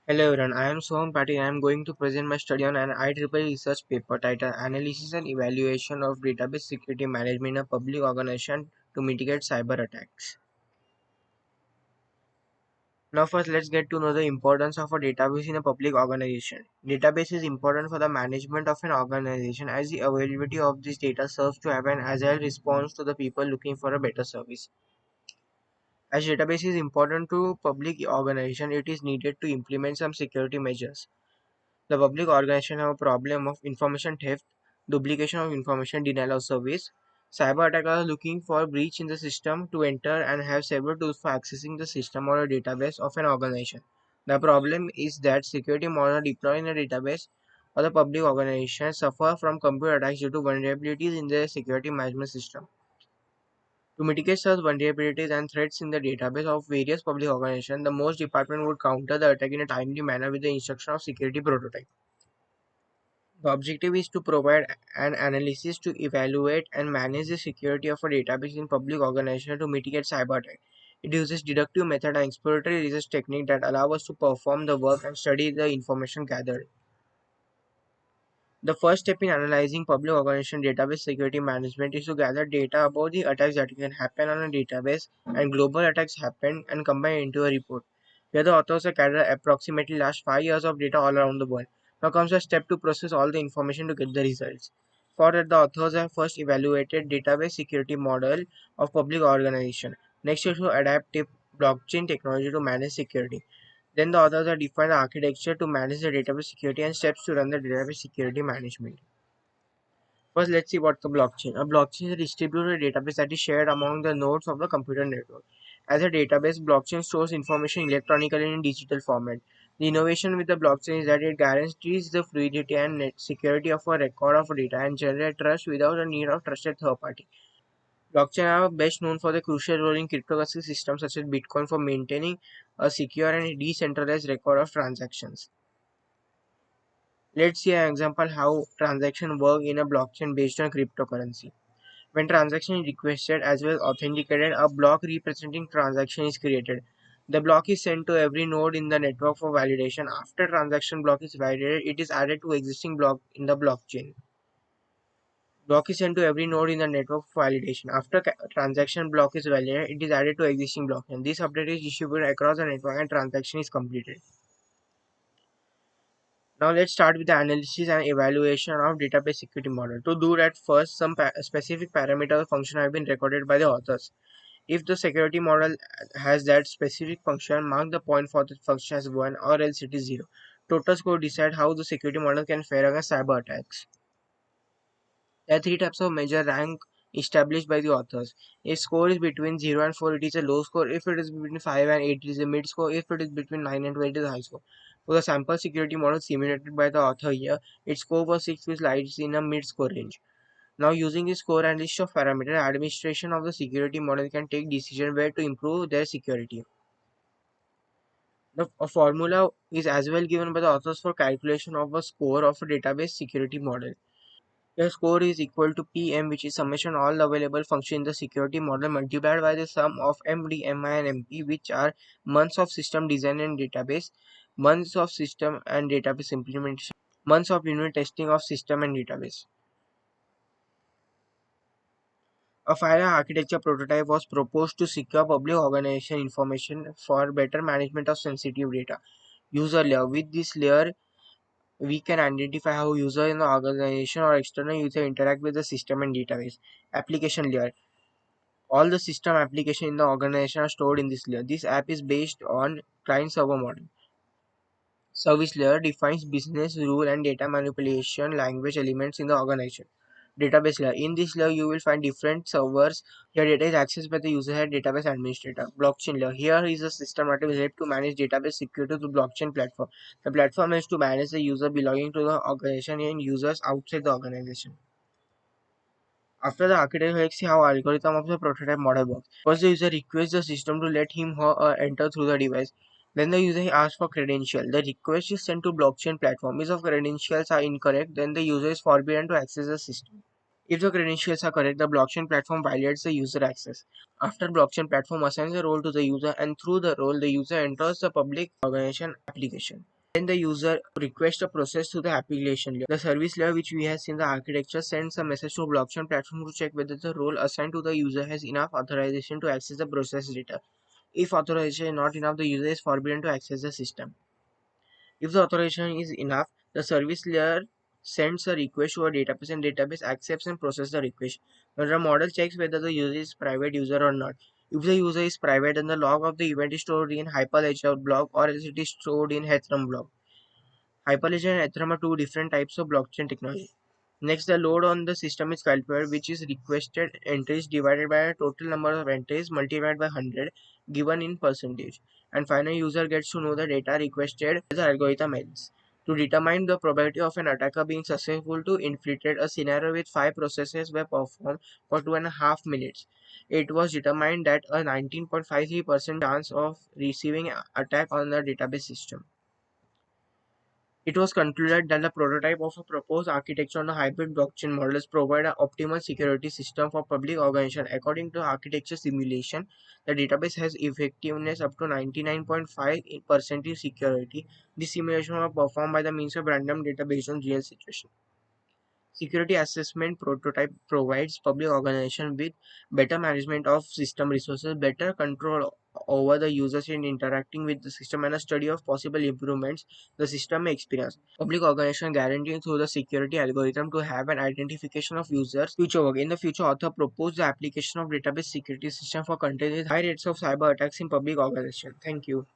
Hello everyone, I am Soham Patil. I am going to present my study on an IEEE research paper titled Analysis and Evaluation of Database Security Management in a Public Organization to Mitigate Cyber Attacks. Now first let's get to know the importance of a database in a public organization. Database is important for the management of an organization as the availability of this data serves to have an agile response to the people looking for a better service. As database is important to public organization, it is needed to implement some security measures. The public organization have a problem of information theft, duplication of information, denial of service. Cyber attackers are looking for breach in the system to enter and have several tools for accessing the system or a database of an organization. The problem is that security model deployed in a database or the public organization suffer from computer attacks due to vulnerabilities in the security management system. To mitigate such vulnerabilities and threats in the database of various public organizations, the most department would counter the attack in a timely manner with the instruction of security prototype. The objective is to provide an analysis to evaluate and manage the security of a database in public organization to mitigate cyber attack. It uses deductive method and exploratory research technique that allow us to perform the work and study the information gathered. The first step in analyzing public organization database security management is to gather data about the attacks that can happen on a database and global attacks happen and combine into a report. Here the authors have gathered approximately last 5 years of data all around the world. Now comes a step to process all the information to get the results. For that the authors have first evaluated database security model of public organization. Next is to adapt a blockchain technology to manage security. Then the authors have defined the architecture to manage the database security and steps to run the database security management. First, let's see what the blockchain. A blockchain is a distributed database that is shared among the nodes of the computer network. As a database, blockchain stores information electronically in digital format. The innovation with the blockchain is that it guarantees the fluidity and net security of a record of data and generate trust without the need of trusted third party. Blockchain are best known for the crucial role in cryptocurrency systems such as Bitcoin for maintaining a secure and decentralized record of transactions. Let's see an example how transaction work in a blockchain based on cryptocurrency. When transaction is requested as well as authenticated, a block representing transaction is created. The block is sent to every node in the network for validation. After transaction block is validated, it is added to existing block in the blockchain. Block is sent to every node in the network for validation. After transaction block is validated, it is added to existing block, and this update is distributed across the network and transaction is completed. Now let's start with the analysis and evaluation of database security model. To do that, first some specific parameter or function have been recorded by the authors. If the security model has that specific function, mark the point for the function as 1 or else it is 0. Total score decide how the security model can fare against cyber attacks. There are three types of measure rank established by the authors. If score is between 0 and 4, it is a low score. If it is between 5 and 8, it is a mid score. If it is between 9 and 12, it is a high score. For the sample security model simulated by the author here, its score was 6, which lies in a mid score range. Now using the score and list of parameters, administration of the security model can take decision where to improve their security. A formula is as well given by the authors for calculation of a score of a database security model. The score is equal to PM, which is summation all available function in the security model multiplied by the sum of MD, MI and MP, which are months of system design and database, months of system and database implementation, months of unit testing of system and database. A file architecture prototype was proposed to secure public organization information for better management of sensitive data. User layer. With this layer, we can identify how user in the organization or external user interact with the system and database. Application layer. All the system application in the organization are stored in this layer. This app is based on client server model. Service layer defines business rule and data manipulation language elements in the organization. Database layer. In this layer, you will find different servers. Here, data is accessed by the user head database administrator. Blockchain layer. Here is a system that will help to manage database security through blockchain platform. The platform is to manage the user belonging to the organization and users outside the organization. After the architect, let's see how algorithm of the prototype model works. First, the user requests the system to let him or her enter through the device. Then the user asks for credential. The request is sent to blockchain platform. If the credentials are incorrect, then the user is forbidden to access the system. If the credentials are correct, the blockchain platform validates the user access. After blockchain platform assigns a role to the user and through the role the user enters the public organization application. Then the user requests a process to the application layer. The service layer, which we have seen the architecture, sends a message to blockchain platform to check whether the role assigned to the user has enough authorization to access the process data. If authorization is not enough, the user is forbidden to access the system. If the authorization is enough, the service layer sends a request to a database and database accepts and processes the request. Now the model checks whether the user is private user or not. If the user is private, then the log of the event is stored in Hyperledger block or else it is stored in Ethereum block. Hyperledger and Ethereum are two different types of blockchain technology. Next, the load on the system is calculated, which is requested entries divided by a total number of entries multiplied by 100 given in percentage. And finally, user gets to know the data requested as the algorithm ends. To determine the probability of an attacker being successful to infiltrate, a scenario with 5 processes were performed for 2.5 minutes. It was determined that a 19.53% chance of receiving an attack on the database system. It was concluded that the prototype of a proposed architecture on a hybrid blockchain models provide an optimal security system for public organization. According to architecture simulation, the database has effectiveness up to 99.5% in security. This simulation was performed by the means of random data based on real situation. Security assessment prototype provides public organization with better management of system resources, better control over the users in interacting with the system, and a study of possible improvements the system may experience. Public organization guaranteeing through the security algorithm to have an identification of users. Future work. In the future, author proposed the application of database security system for countries with high rates of cyber attacks in public organization. Thank you.